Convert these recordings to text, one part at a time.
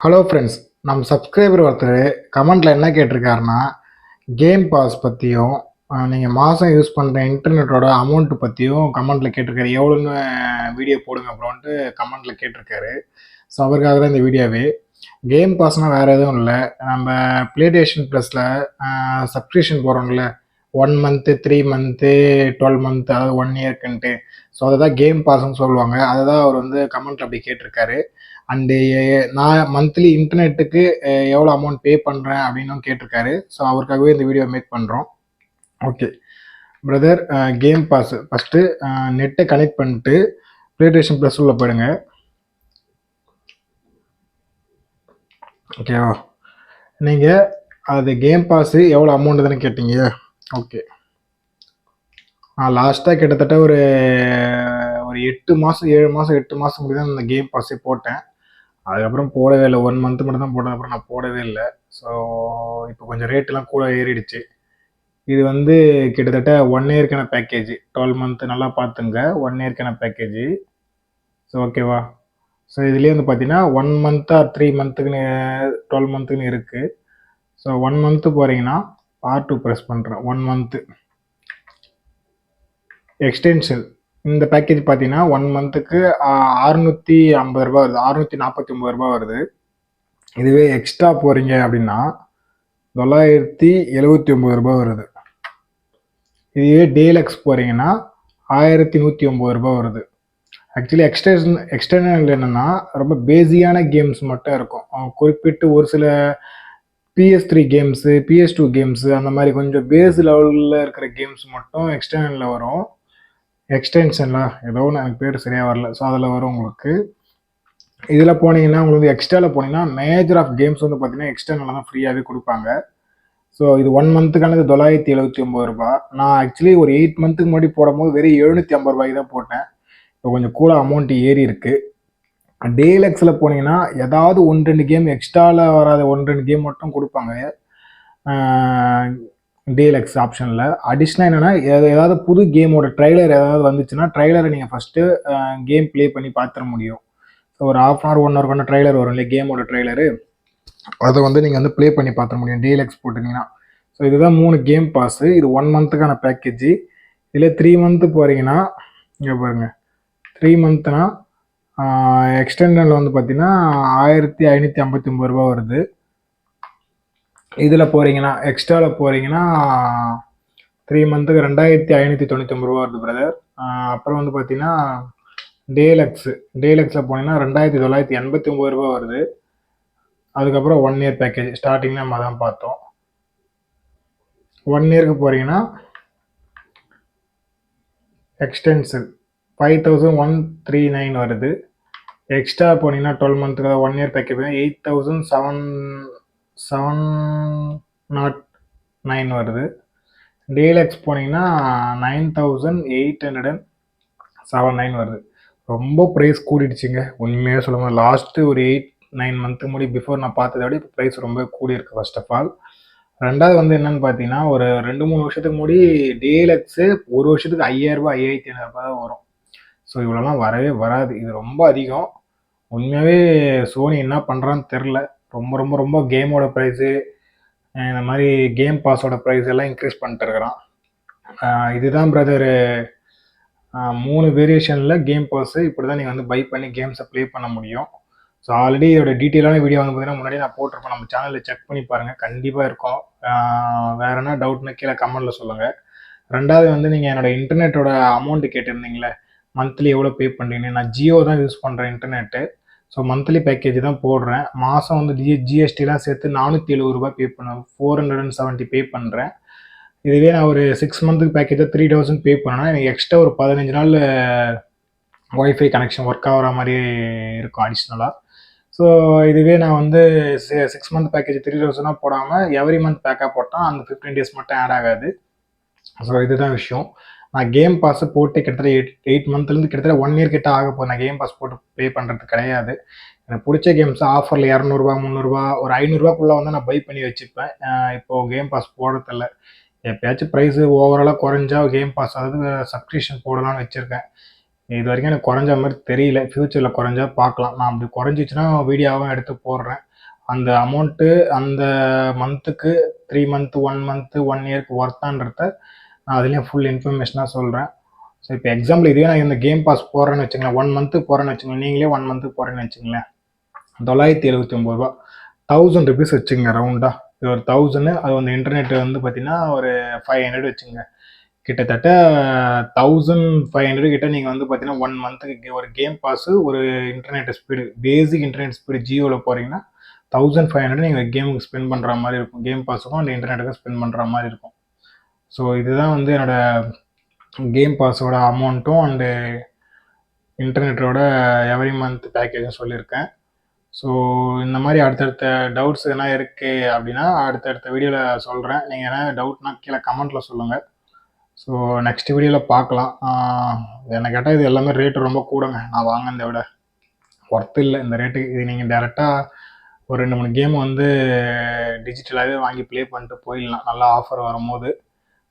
Hello friends, நம்ம subscriber ஒருத்தர் கமெண்ட்டில் என்ன கேட்டிருக்காருன்னா, கேம் பாஸ் பற்றியும் நீங்கள் மாதம் யூஸ் பண்ணுற இன்டர்நெட்டோட அமௌண்ட்டு பற்றியும் கமெண்ட்டில் கேட்டிருக்காரு. எவ்வளோன்னு வீடியோ போடுங்க ப்ரோன்ட்டு கமெண்ட்டில் கேட்டிருக்காரு. ஸோ அவருக்காக தான் இந்த வீடியோவே. கேம் பாஸ்னால் வேறு எதுவும் இல்லை. நம்ம ப்ளேஸ்டேஷன் ப்ளஸில் சப்ஸ்கிரிப்ஷன் போடுறோம்ல, 1 மந்த்து, 3 மந்த்து, 12 மந்த், அதாவது 1 இயர்க்குன்ட்டு. ஸோ அதை தான் கேம் பாஸ்ன்னு சொல்லுவாங்க. அதை தான் அவர் வந்து கமெண்ட்டில் அப்படி கேட்டிருக்காரு. அண்டு நான் மந்த்லி இன்டர்நெட்டுக்கு எவ்வளோ அமௌண்ட் பே பண்ணுறேன் அப்படின்னும் கேட்டிருக்காரு. ஸோ அவருக்காகவே இந்த வீடியோ மேக் பண்ணுறோம். Okay brother, game pass first நெட்டை கனெக்ட் பண்ணிட்டு ப்ளேஸ்டேஷன் ப்ளஸ் உள்ள போயிடுங்க. ஓகேவா? நீங்கள் அது கேம் பாஸு எவ்வளோ அமௌண்ட் தானே கேட்டீங்க. ஓகே, லாஸ்ட்டாக கிட்டத்தட்ட ஒரு 8 மாதம் 7 மாதம் 8 மாதம் முன்னாடி தான் இந்த கேம் பாஸே போட்டேன். அதுக்கப்புறம் போடவே இல்லை. 1 மந்த் மட்டும் தான் போட்டேன். அப்புறம் நான் போடவே இல்லை. ஸோ இப்போ கொஞ்சம் ரேட்டெலாம் கூட ஏறிடுச்சு. இது வந்து கிட்டத்தட்ட 1 இயர்க்கான பேக்கேஜ். 12 மந்த் நல்லா பார்த்துங்க. 1 இயர்க்கான பேக்கேஜ். ஸோ ஓகேவா? ஸோ இதுலேயே வந்து பார்த்தீங்கன்னா 1 மந்த் ஆர் 3 மந்த்துக்குன்னு 12 மந்த்துக்குன்னு இருக்குது. ஸோ 1 மந்த்து போகிறீங்கன்னா R2 ப்ரெஸ் பண்ணுறேன். 1 மந்த்து எக்ஸ்டென்ஷன். இந்த பேக்கேஜ் பார்த்தீங்கன்னா 1 மந்த்துக்கு ₹650 வருது. ₹649 வருது. இதுவே எக்ஸ்ட்ரா போகிறீங்க அப்படின்னா ₹979 வருது. இதுவே டீலக்ஸ் போகிறீங்கன்னா ₹1109 வருது. ஆக்சுவலி எக்ஸ்டர்னல் என்னென்னா ரொம்ப பேசிக்கான கேம்ஸ் மட்டும் இருக்கும். குறிப்பிட்டு ஒரு சில PS3 கேம்ஸு, PS2 கேம்ஸு, அந்த மாதிரி கொஞ்சம் பேஸ் லெவலில் இருக்கிற கேம்ஸ் மட்டும் எக்ஸ்டர்னலில் வரும். எக்ஸ்டென்ஷனில் ஏதோ ஒன்று எனக்கு பேர் சரியாக வரல. ஸோ அதில் வரும் உங்களுக்கு. இதில் போனீங்கன்னா உங்களுக்கு எக்ஸ்ட்ராவில் போனீங்கன்னா மேஜர் ஆஃப் கேம்ஸ் வந்து பார்த்தீங்கன்னா எக்ஸ்டர்னலில் தான் ஃப்ரீயாகவே கொடுப்பாங்க. ஸோ இது 1 மந்த்துக்கானது ₹979. நான் ஆக்சுவலி ஒரு 8 மந்த்துக்கு முன்னாடி போடும்போது வெறும் ₹750 தான் போட்டேன். இப்போ கொஞ்சம் கூட அமௌண்ட் ஏறி இருக்கு. டீலக்ஸில் போனீங்கன்னா ஏதாவது 1-2 கேம் எக்ஸ்ட்ராவில் வராத 1-2 கேம் மட்டும் கொடுப்பாங்க டீலக்ஸ் ஆப்ஷனில். அடிஷ்னலாக என்னென்னா ஏதாவது புது கேமோட ட்ரைலர் ஏதாவது வந்துச்சுன்னா ட்ரைலரை நீங்கள் ஃபஸ்ட்டு கேம் ப்ளே பண்ணி பார்த்துட முடியும். ஸோ ஒரு ½ hour 1 hour கொண்ட ட்ரைலர் வரும் இல்லையா, கேமோட ட்ரைலரு, அதை வந்து நீங்கள் வந்து ப்ளே பண்ணி பார்த்துட முடியும் டீலக்ஸ் போட்டிங்கன்னா. ஸோ இதுதான் 3 கேம் பாஸு. இது 1 மந்த்துக்கான பேக்கேஜ். இதில் 3 மந்த்து போகிறீங்கன்னா இங்கே பாருங்கள், 3 மந்த்னா எக்ஸ்டெண்டனில் வந்து பார்த்தீங்கன்னா ₹1559 வருது. இதில் போகிறீங்கன்னா எக்ஸ்ட்ராவில் போகிறீங்கன்னா 3 மந்த்துக்கு ₹2599 வருது பிரதர். அப்புறம் வந்து பார்த்தீங்கன்னா டீலக்ஸில் போனீங்கன்னா ₹2989 வருது. அதுக்கப்புறம் 1 இயர் பேக்கேஜ் ஸ்டார்டிங்கில் நம்ம தான் பார்த்தோம். 1 இயருக்கு போகிறீங்கன்னா எக்ஸ்டென்ஷன் 5139 வருது. எக்ஸ்ட்ரா போனீங்கன்னா 12 மந்த்துக்கு 1 இயர் பேக்கேஜ் 8709 வருது. டீலக்ஸ் போனீங்கன்னா 9879 வருது. ரொம்ப ப்ரைஸ் கூடிடுச்சுங்க உண்மையாக சொல்லுங்கள். லாஸ்ட்டு ஒரு 8-9 மந்த்துக்கு முன்னாடி பிஃபோர் நான் பார்த்ததை விட இப்போ ப்ரைஸ் ரொம்ப கூடியிருக்கு ஃபர்ஸ்ட் ஆஃப் ஆல். ரெண்டாவது வந்து என்னன்னு பார்த்தீங்கன்னா ஒரு 2-3 வருஷத்துக்கு முன்னாடி டீலக்ஸு ஒரு வருஷத்துக்கு ₹5000 ₹5500 தான் வரும். ஸோ இவ்வளோலாம் வரவே வராது. இது ரொம்ப அதிகம். உண்மையாகவே சோனி என்ன பண்ணுறான்னு தெரில. ரொம்ப ரொம்ப ரொம்ப கேமோட ப்ரைஸு, இந்த மாதிரி கேம் பாஸோட ப்ரைஸ் எல்லாம் இன்க்ரீஸ் பண்ணிட்டு இருக்கிறான். இதுதான் பிரதரு 3 வேரியேஷனில் கேம் பாஸு. இப்படி தான் நீங்கள் வந்து பை பண்ணி கேம்ஸை ப்ளே பண்ண முடியும். ஸோ ஆல்ரெடி இதோட டீட்டெயிலான வீடியோ வந்து பார்த்தீங்கன்னா முன்னாடி நான் போட்டிருப்பேன். நம்ம சேனலில் செக் பண்ணி பாருங்கள், கண்டிப்பாக இருக்கும். வேறு என்ன டவுட்னு கீழே கமெண்ட்டில் சொல்லுங்கள். ரெண்டாவது வந்து நீங்கள் என்னோடய இன்டர்நெட்டோட அமௌண்ட்டு கேட்டிருந்தீங்களே, மந்த்லி எவ்வளோ பே பண்ணுறீங்கன்னு. நான் ஜியோ தான் யூஸ் பண்ணுறேன் இன்டர்நெட்டு. ஸோ மந்த்லி பேக்கேஜ் தான் போடுறேன். மாதம் வந்து ஜிஎஸ்டிலாம் சேர்த்து ₹470 பே பண்ணுவேன். 470 பே பண்ணுறேன். இதுவே நான் ஒரு 6 மந்த்துக்கு பேக்கேஜாக 3000 பே பண்ணேன்னா எனக்கு எக்ஸ்ட்ரா ஒரு 15 நாள் ஒய்ஃபை கனெக்ஷன் ஒர்க் ஆகிற மாதிரி இருக்கும் அடிஷ்னலாக. ஸோ இதுவே நான் வந்து 6 மந்த் பேக்கேஜ் 3000 போடாமல் எவ்ரி மந்த் பேக்காக போட்டால் அந்த 15 days மட்டும் ஆட் ஆகாது. ஸோ இதுதான் விஷயம். நான் கேம் பாஸ் போட்டு கிட்டத்தட்ட 8 மந்த்லேருந்து கிட்டத்தட்ட 1 இயர் கிட்ட ஆக போகுது. நான் கேம் பாஸ் போட்டு பே பண்ணுறது கிடையாது. எனக்கு பிடிச்ச கேம்ஸ் ஆஃபரில் ₹200 ₹300 ஒரு ₹500 வந்து நான் பை பண்ணி வச்சுப்பேன். இப்போது கேம் பாஸ் போடுறதில்ல. எப்பயாச்சும் ப்ரைஸு ஓவராலாக குறைஞ்சா கேம் பாஸ், அதாவது சப்ஸ்கிரிப்ஷன் போடலான்னு வச்சுருக்கேன். இது வரைக்கும் எனக்கு குறைஞ்ச மாதிரி தெரியல. ஃப்யூச்சரில் குறைஞ்சா பார்க்கலாம். நான் அப்படி குறைஞ்சிச்சுன்னா வீடியோவும் எடுத்து போடுறேன். அந்த அமௌண்ட்டு அந்த மந்த்துக்கு 3 மந்த், 1 மந்த், 1 இயர்க்கு ஒர்த்தான்றத நான் அதுலேயும் ஃபுல் இன்ஃபர்மேஷனாக சொல்கிறேன். ஸோ இப்போ எக்ஸாம்பிள் இதுவே நான் இந்த கேம் பாஸ் போடுறேன்னு வச்சுங்களேன், 1 மந்த்துக்கு போடுறேன்னு வச்சுங்களேன், நீங்களே 1 மந்த்துக்கு போடுறேன்னு வச்சுங்களேன், ரூ. 979 ₹1000 வச்சுங்க ரவுண்டா. இது ஒரு 1000 அது வந்து இன்டர்நெட் வந்து பார்த்தீங்கன்னா ஒரு 500 வச்சுங்க. கிட்டத்தட்ட 1500 கிட்ட நீங்கள் வந்து பார்த்தீங்கன்னா 1 மந்த்துக்கு ஒரு கேம் பாஸு ஒரு இன்டர்நெட் ஸ்பீடு பேசிக் இன்டர்நெட் ஸ்பீடு ஜியோவில் போகிறீங்கன்னா 1500 நீங்கள் கேமுக்கு ஸ்பெண்ட் பண்ணுற மாதிரி இருக்கும். கேம் பாஸுக்கும் அந்த இன்டர்நெட்டுக்கும் ஸ்பெண்ட் பண்ணுற மாதிரி இருக்கும். ஸோ இதுதான் வந்து என்னோட கேம் பாஸோட அமௌண்ட்டும் அண்டு இன்டர்நெட்டோட எவ்ரி மந்த் பேக்கேஜும் சொல்லியிருக்கேன். ஸோ இந்த மாதிரி அடுத்தடுத்த டவுட்ஸ் எதனா இருக்குது அப்படின்னா அடுத்தடுத்த வீடியோவில் சொல்கிறேன். நீங்கள் எதனா டவுட்னா கீழே கமெண்ட்டில் சொல்லுங்கள். ஸோ நெக்ஸ்ட் வீடியோவில் பார்க்கலாம். என்ன கேட்டால் இது எல்லாமே ரேட்டு ரொம்ப கூடங்க. நான் வாங்கினதை விட ஒர்த்து இல்லை இந்த ரேட்டுக்கு. இது நீங்கள் டேரெக்டாக ஒரு 2 3 கேம் வந்து டிஜிட்டலாகவே வாங்கி ப்ளே பண்ணிட்டு போயிடலாம் நல்லா ஆஃபர் வரும்போது.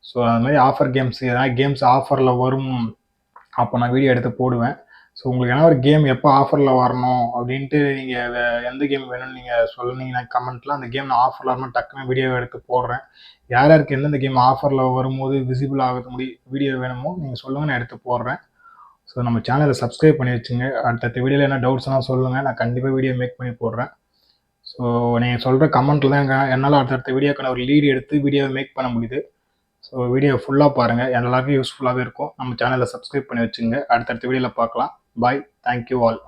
ஸோ அது மாதிரி ஆஃபர் கேம்ஸ் எதனா கேம்ஸ் ஆஃபரில் வரும் அப்போ நான் வீடியோ எடுத்து போடுவேன். ஸோ உங்களுக்கு எதனா ஒரு கேம் எப்போ ஆஃபரில் வரணும் அப்படின்ட்டு நீங்கள் எந்த கேம் வேணும்னு நீங்கள் சொன்னீங்கன்னா கமெண்ட்டில் அந்த கேம் நான் ஆஃபரில் வரணும் டக்குன்னு வீடியோ எடுத்து போடுறேன். யார் யாருக்கு எந்தெந்த கேம் ஆஃபரில் வரும்போது விசிபிள் ஆகுது வீடியோ வேணுமோ நீங்கள் சொல்லுங்கள், நான் எடுத்து போடுறேன். ஸோ நம்ம சேனலை சப்ஸ்கிரைப் பண்ணி வச்சுங்க. அடுத்த வீடியோவில் என்ன டவுட்ஸ்லாம் சொல்லுங்கள், நான் கண்டிப்பாக வீடியோ மேக் பண்ணி போடுறேன். ஸோ நீங்கள் சொல்கிற கமெண்ட்டில் தான் என்னால் அடுத்தடுத்த வீடியோக்கான ஒரு லீடு எடுத்து வீடியோவை மேக் பண்ண முடியுது. ஸோ வீடியோ ஃபுல்லாக பாருங்கள், எல்லாருக்கும் யூஸ்ஃபுல்லாகவே இருக்கும். நம்ம சேனலை சப்ஸ்கிரைப் பண்ணி வச்சுங்க. அடுத்தடுத்த வீடியோவில் பார்க்கலாம். பாய். Thank you all.